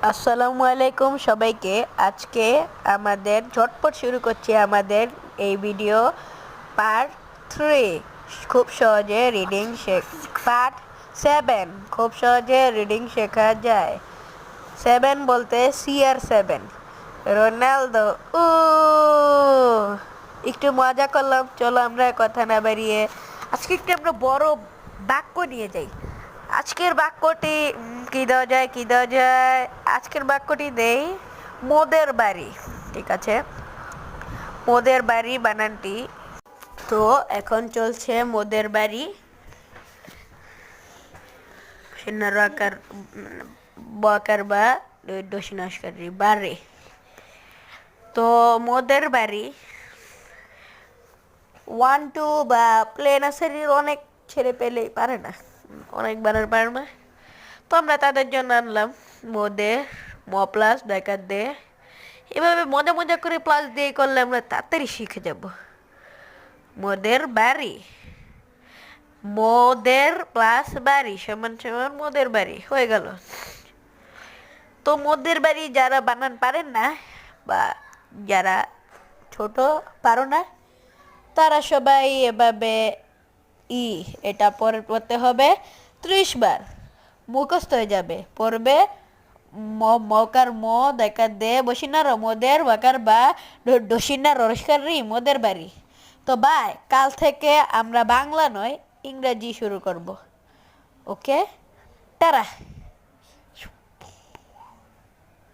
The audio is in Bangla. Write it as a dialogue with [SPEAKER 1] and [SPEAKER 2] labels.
[SPEAKER 1] আসসালামু আলাইকুম সবাইকে। আজকে আমাদের ঝটপট শুরু করছি আমাদের এই ভিডিও পার্ট 3। খুব সহজে রিডিং পার্ট 7 খুব সহজে রিডিং শেখা যায়। 7 বলতে CR7 রোনালদো। ও একটু মজা করলাম, চলো আমরা কথা না বাড়িয়ে আজকে একটু আমরা বড় বাক্য নিয়ে যাই। আজকের বাক্যটি কি দেওয়া যায়, কি দেওয়া যায়? আজকের বাক্যটি দেই মোদের বাড়ি। ঠিক আছে, মোদের বাড়ি বানানটি। তো এখন চলছে মোদের বাড়ি সিন্নার বকার বা দশিনাশকারী বাড়ি। তো মোদের বাড়ি 1 2 বা প্লেন আসারির অনেক ছেলে পেলেই পারে না, অনেক বানার পারে না। তো আমরা তাদের জন্য আনলাম মোদের ম প্লাস বেকার দে। এভাবে মজা মজা করে প্লাস দিয়ে করলে আমরা তাড়াতাড়ি শিখে যাব। মোদের বাড়ি, মোদের প্লাস বাড়ি সমান সমান মোদের বাড়ি হয়ে গেল। তো মোদের বাড়ি যারা বানান পারেন না বা যারা ছোট পারো না, তারা সবাই এভাবে এটা পড়তে হবে 30 বার, মুখস্থ হয়ে যাবে। পড়বে মকার ম দেখার দে বসিনার মোদের বাকার বা ডসিনার রস্কার রি মোদের বাড়ি। তো বাই, কাল থেকে আমরা বাংলা নয় ইংরেজি শুরু করব। ওকে, টাটা।